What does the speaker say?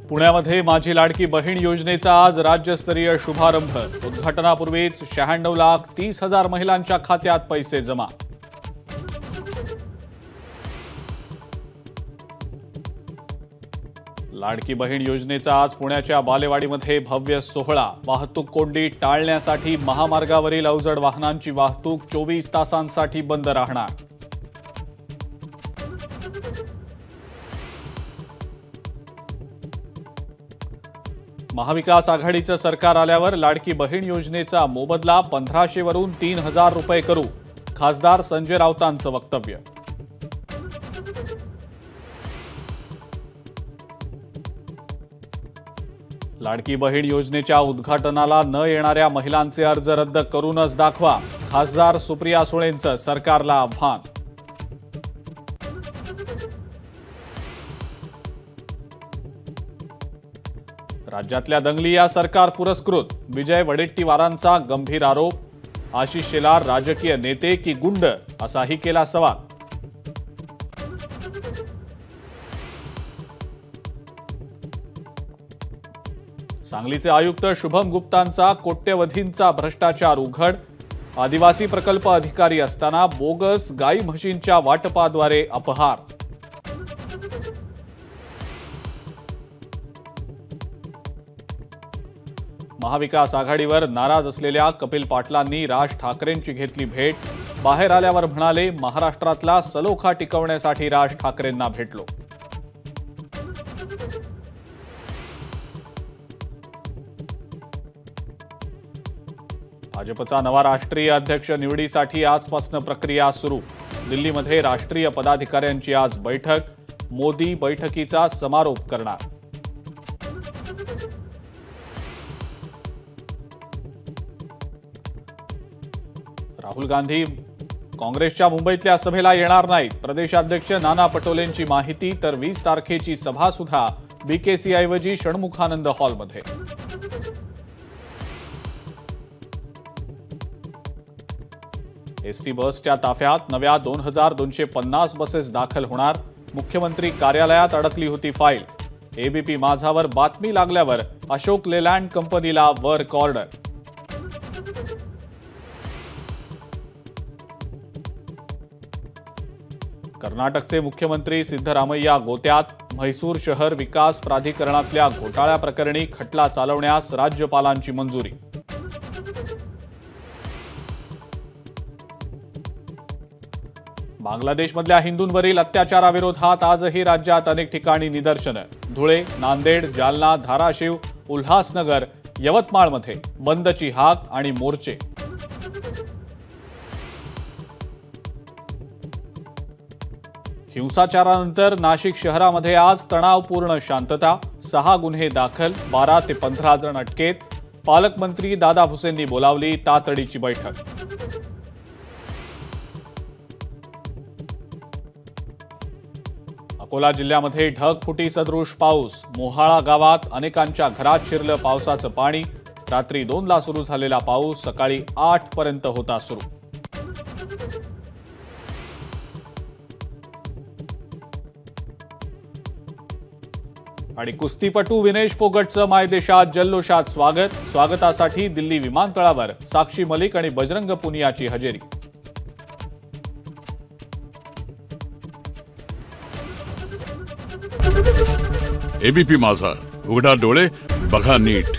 पुण्यामध्ये माझी लाडकी बहीण योजनेचा आज राज्यस्तरीय शुभारंभ। उद्घाटनापूर्वीच 96,30,000 महिलांच्या खात्यात पैसे जमा। लाडकी बहीण योजनेचा आज पुण्याच्या बालेवाडीमध्ये भव्य सोहळा। वाहतूक कोंडी टाळण्यासाठी महामार्गावरील अवजड वाहनांची वाहतूक 24 तासांसाठी बंद राहणार। महाविकास आघाडीचं सरकार आल्यावर लाडकी बहीण योजनेचा मोबदला 1500 वरून 3000 रुपये करू। खासदार संजय राऊतांचं वक्तव्य। लाडकी बहीण योजनेच्या उद्घाटनाला न येणाऱ्या महिलांचे अर्ज रद्द करूनच दाखवा। खासदार सुप्रिया सुळेंचं सरकारला आव्हान। राज्यातल्या दंगली या सरकार पुरस्कृत। विजय वडेट्टीवारांचा गंभीर आरोप। आशिष शेलार राजकीय नेते की गुंड असाही केला सवाल। सांगलीचे आयुक्त शुभम गुप्तांचा कोट्यवधींचा भ्रष्टाचार उघड। आदिवासी प्रकल्प अधिकारी असताना बोगस गाई म्हशींच्या वाटपाद्वारे अपहार। महाविकास आघाडीवर नाराज असलेल्या कपिल पाटलांनी राज ठाकरेंची घेतली भेट। बाहेर आल्यावर म्हणाले, महाराष्ट्रातला सलोखा टिकवण्यासाठी राज ठाकरेंना भेटलो। भाजपचा नवा राष्ट्रीय अध्यक्ष निवडीसाठी आजपासून प्रक्रिया सुरू। दिल्लीमध्ये राष्ट्रीय पदाधिकाऱ्यांची आज बैठक। मोदी बैठकीचा समारोप करणार। राहुल गांधी काँग्रेसच्या मुंबईतल्या सभेला येणार नाहीत। प्रदेशाध्यक्ष नाना पटोलेंची माहिती। तर 20 तारखेची सभा सुद्धा बीकेसी ऐवजी षण्मुखानंद हॉलमध्ये। एसटी बसच्या ताफ्यात नव्या 2250 बसेस दाखल होणार। मुख्यमंत्री कार्यालयात अडकली होती फाईल। एबीपी माझावर बातमी लागल्यावर अशोक लेलँड कंपनीला वर्क ऑर्डर। कर्नाटकचे मुख्यमंत्री सिद्धरामय्या गोत्यात। म्हैसूर शहर विकास प्राधिकरणातल्या घोटाळ्याप्रकरणी खटला चालवण्यास राज्यपालांची मंजुरी। बांगलादेशमधल्या हिंदूंवरील अत्याचाराविरोधात आजही राज्यात अनेक ठिकाणी निदर्शनं। धुळे, नांदेड, जालना, धाराशिव, उल्हासनगर, यवतमाळमध्ये बंदची हाक आणि मोर्चे। हिंसाचारानंतर नाशिक शहरामध्ये आज तणावपूर्ण शांतता। 6 गुन्हे दाखल, 12 ते 15 जण अटकेत। पालकमंत्री दादा भुसेंनी बोलावली तातडीची बैठक। अकोला जिल्ह्यामध्ये ढगफुटी सदृश पाऊस। मोहाळा गावात अनेकांच्या घरात शिरलं पावसाचं पाणी। रात्री 2ला सुरू झालेला पाऊस सकाळी 8 पर्यंत होता सुरू। आणि कुस्तीपटू विनेश फोगटचं मायदेशात जल्लोषात स्वागत। स्वागतासाठी दिल्ली विमानतळावर साक्षी मलिक आणि बजरंग पुनियाची हजेरी। एबीपी माझा, उघडा डोळे बघा नीट।